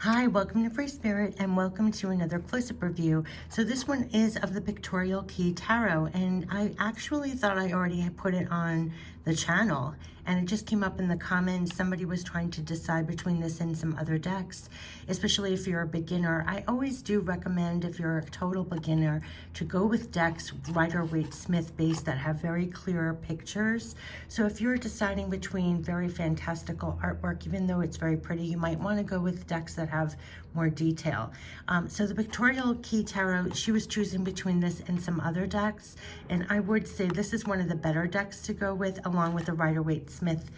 Hi, welcome to Free Spirit and welcome to another close-up review. So this one is of the Pictorial Key Tarot, and I actually thought I already had put it on the channel, and it just came up in the comments. Somebody was trying to decide between this and some other decks, especially if you're a beginner. I always do recommend, if you're a total beginner, to go with decks Rider Waite Smith based that have very clear pictures. So if you're deciding between very fantastical artwork, even though it's very pretty, you might want to go with decks that have more detail. So the Pictorial Key Tarot, she was choosing between this and some other decks, and I would say this is one of the better decks to go with, along with the Rider Waite Smith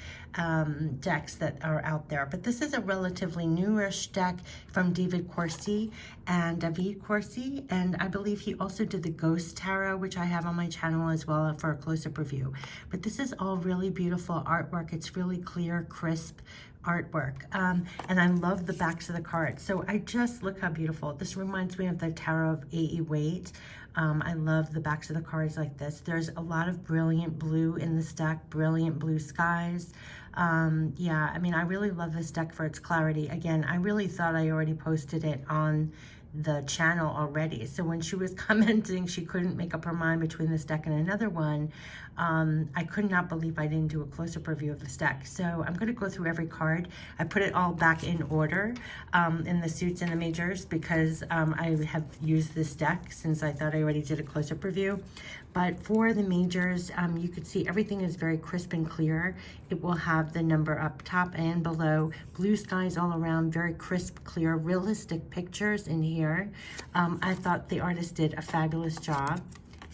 decks that are out there. But this is a relatively newish deck from Davide Corsi and Davide Corsi, and I believe he also did the Ghost Tarot, which I have on my channel as well for a close-up review. But this is all really beautiful artwork. It's really clear, crisp artwork, and I love the backs of the cards. So I just look how beautiful. This reminds me of the Tarot of A.E. Waite. I love the backs of the cards like this. There's a lot of brilliant blue in this deck, brilliant blue skies. Yeah, I mean, I really love this deck for its clarity. Again, I really thought I already posted it on the channel already. So when she was commenting she couldn't make up her mind between this deck and another one, I could not believe I didn't do a close-up review of this deck. So I'm going to go through every card. I put it all back in order in the suits and the majors because I have used this deck since I thought I already did a close-up review. But for the majors, you could see everything is very crisp and clear. It will have the number up top and below, blue skies all around, very crisp, clear, realistic pictures in here. I thought the artist did a fabulous job.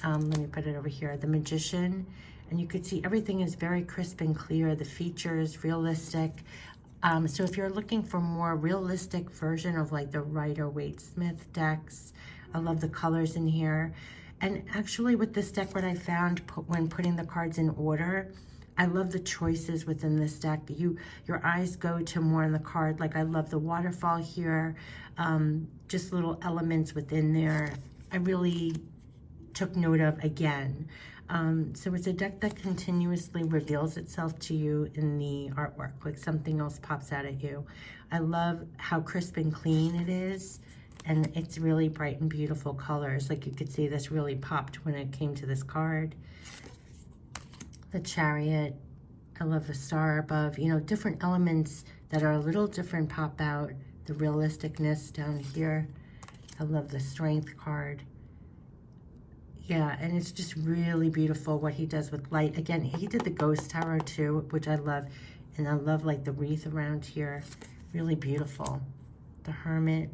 Let me put it over here, the Magician. And you could see everything is very crisp and clear, the features, realistic. So if you're looking for more realistic version of like the Rider Waite Smith decks, I love the colors in here. And actually with this deck, what I found when putting the cards in order, I love the choices within this deck. Your eyes go to more on the card. Like I love the waterfall here, just little elements within there. I really took note of again. So it's a deck that continuously reveals itself to you in the artwork, like something else pops out at you. I love how crisp and clean it is. And it's really bright and beautiful colors. Like you could see this really popped when it came to this card. The Chariot, I love the star above. You know, different elements that are a little different pop out. The realisticness down here. I love the Strength card. Yeah, and it's just really beautiful what he does with light. Again, he did the Ghost Tarot too, which I love. And I love like the wreath around here. Really beautiful. The Hermit.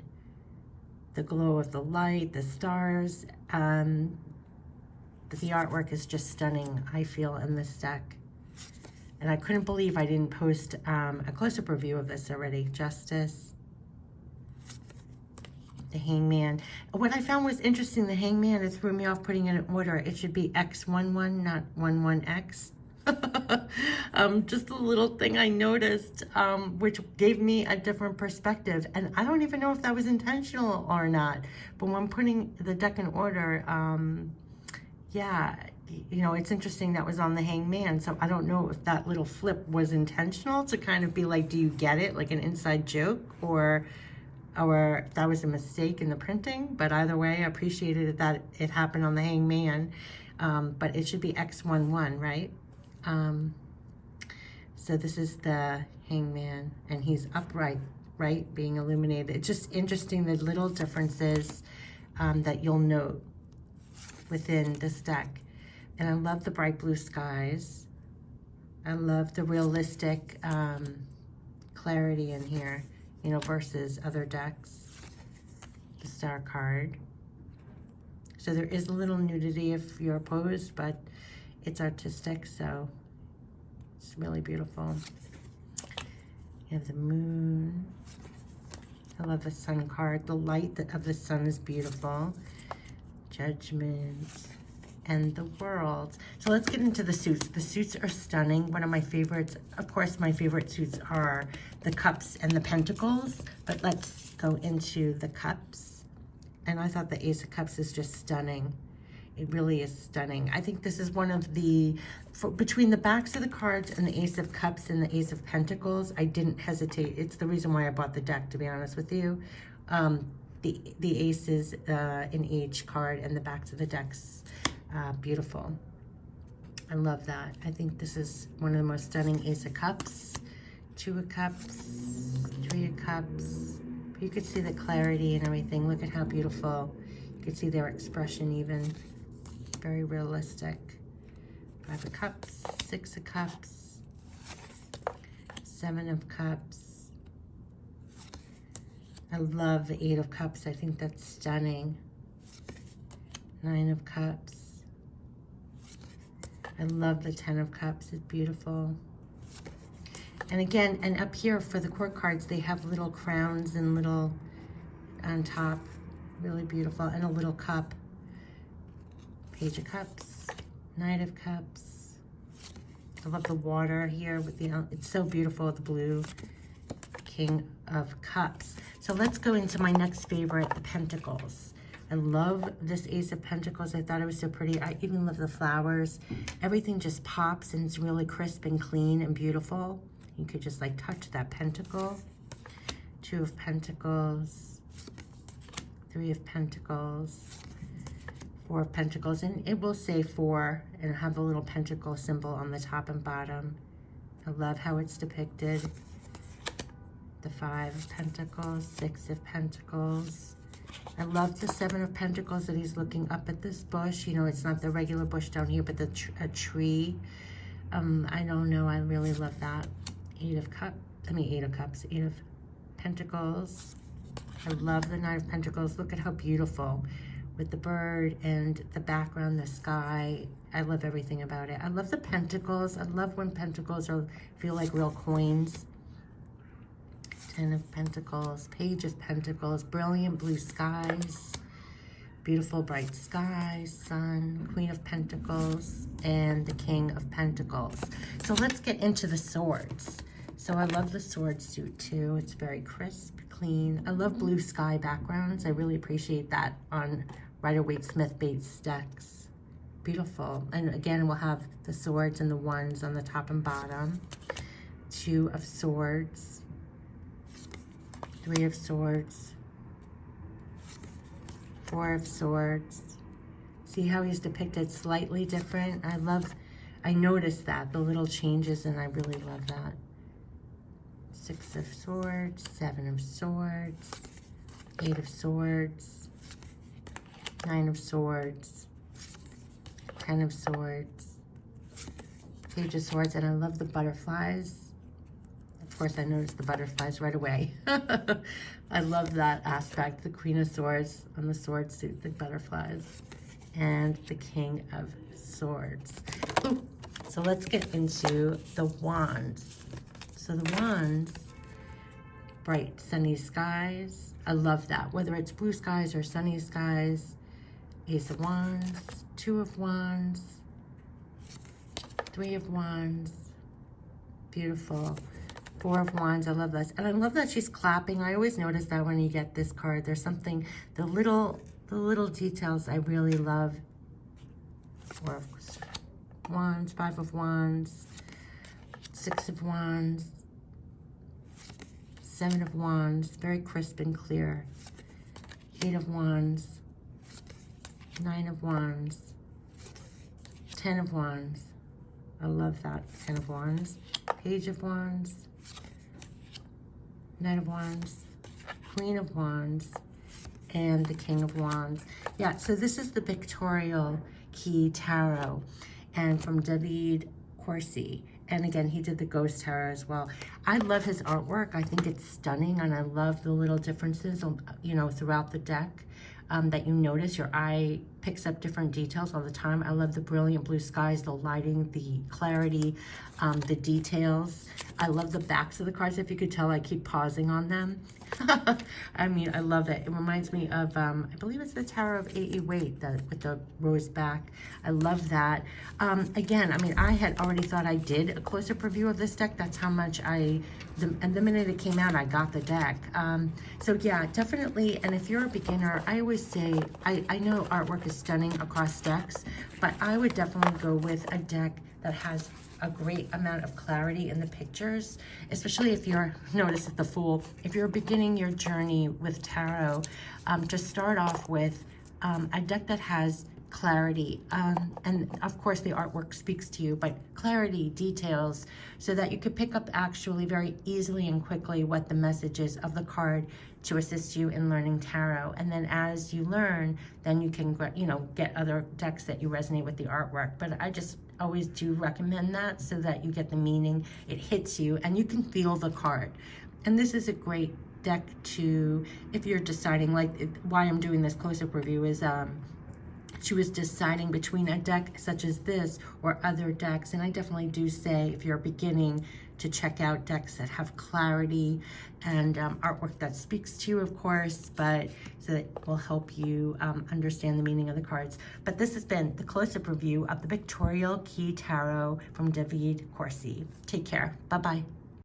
The glow of the light, the stars. The artwork is just stunning, I feel, in this deck. And I couldn't believe I didn't post a close-up review of this already. Justice. The Hangman. What I found was interesting, the Hangman, it threw me off putting it in order. It should be X11, not 11X. Just a little thing I noticed, which gave me a different perspective, and I don't even know if that was intentional or not, but when putting the deck in order, yeah, you know, it's interesting that was on the Hangman, so I don't know if that little flip was intentional to kind of be like, do you get it, like an inside joke, or if that was a mistake in the printing. But either way, I appreciated that it happened on the Hangman, but it should be X11, right? So this is the Hangman, and he's upright, right, being illuminated. It's just interesting, the little differences that you'll note within this deck. And I love the bright blue skies. I love the realistic clarity in here, you know, versus other decks. The Star card. So there is a little nudity if you're opposed, but it's artistic, so it's really beautiful. You have the Moon. I love the Sun card. The light of the sun is beautiful. Judgment. And the World. So let's get into the suits. The suits are stunning. One of my favorites, of course, my favorite suits are the Cups and the Pentacles, but let's go into the Cups. And I thought the Ace of Cups is just stunning. It really is stunning. I think this is one of the, between the backs of the cards and the Ace of Cups and the Ace of Pentacles, I didn't hesitate. It's the reason why I bought the deck, to be honest with you. The aces in each card and the backs of the decks, beautiful. I love that. I think this is one of the most stunning Ace of Cups, Two of Cups, Three of Cups. You could see the clarity and everything. Look at how beautiful. You could see their expression even. Very realistic. Five of Cups, Six of Cups, Seven of Cups. I love the Eight of Cups. I think that's stunning. Nine of Cups. I love the Ten of Cups. It's beautiful. And again, and up here for the court cards, they have little crowns and little on top. Really beautiful. And a little cup. Page of Cups. Knight of Cups. I love the water here with the, it's so beautiful, the blue. King of Cups. So let's go into my next favorite, the Pentacles. I love this Ace of Pentacles. I thought it was so pretty. I even love the flowers. Everything just pops and it's really crisp and clean and beautiful. You could just like touch that pentacle. Two of Pentacles. Three of Pentacles. Four of Pentacles. And it will say four and have the little pentacle symbol on the top and bottom. I love how it's depicted. The Five of Pentacles. Six of Pentacles. I love the Seven of Pentacles that he's looking up at this bush. You know, it's not the regular bush down here, but a tree. I don't know. I really love that. Eight of Cups. Eight of Pentacles. I love the Nine of Pentacles. Look at how beautiful with the bird and the background, the sky. I love everything about it. I love the Pentacles. I love when Pentacles feel like real coins. Ten of Pentacles, Page of Pentacles, brilliant blue skies, beautiful bright skies, Sun, Queen of Pentacles, and the King of Pentacles. So let's get into the swords. So I love the sword suit too. It's very crisp, clean. I love blue sky backgrounds. I really appreciate that on Rider Waite Smith base decks. Beautiful. And again, we'll have the swords and the ones on the top and bottom. Two of Swords. Three of Swords, Four of Swords. See how he's depicted slightly different? I noticed that, the little changes, and I really love that. Six of Swords, Seven of Swords, Eight of Swords, Nine of Swords, Ten of Swords, Page of Swords, and I love the butterflies. Of course, I noticed the butterflies right away. I love that aspect. The Queen of Swords on the sword suit, the butterflies, and the King of Swords. Ooh. So let's get into the wands. So the wands, bright sunny skies. I love that. Whether it's blue skies or sunny skies. Ace of Wands, Two of Wands, Three of Wands. Beautiful. Four of Wands, I love this. And I love that she's clapping. I always notice that when you get this card, there's something, the little details I really love. Four of Wands, Five of Wands, Six of Wands, Seven of Wands, very crisp and clear. Eight of Wands, Nine of Wands, Ten of Wands. I love that. Ten of Wands, Page of Wands, Knight of Wands, Queen of Wands, and the King of Wands. Yeah, so this is the Pictorial Key Tarot, and from Davide Corsi. And again, he did the Ghost Tarot as well. I love his artwork. I think it's stunning, and I love the little differences, you know, throughout the deck that you notice. Your eye picks up different details all the time. I love the brilliant blue skies, the lighting, the clarity, the details. I love the backs of the cards. If you could tell, I keep pausing on them. I mean, I love it. It reminds me of, I believe it's the Tower of A.E. Waite with the rose back. I love that. Again, I mean, I had already thought I did a close-up review of this deck. That's how much and the minute it came out, I got the deck. So yeah, definitely. And if you're a beginner, I always say, I know artwork is stunning across decks, but I would definitely go with a deck that has a great amount of clarity in the pictures, especially if you're, notice the Fool, if you're beginning your journey with tarot, just start off with a deck that has clarity, and of course the artwork speaks to you, but clarity, details, so that you could pick up actually very easily and quickly what the message is of the card to assist you in learning tarot. And then as you learn, then you can, you know, get other decks that you resonate with the artwork. But I just always do recommend that so that you get the meaning, it hits you, and you can feel the card. And this is a great deck to, if you're deciding, like why I'm doing this close-up review is she was deciding between a deck such as this or other decks. And I definitely do say, if you're beginning, to check out decks that have clarity and artwork that speaks to you, of course, but so that will help you understand the meaning of the cards. But this has been the close-up review of the Pictorial Key Tarot from Davide Corsi. Take care. Bye-bye.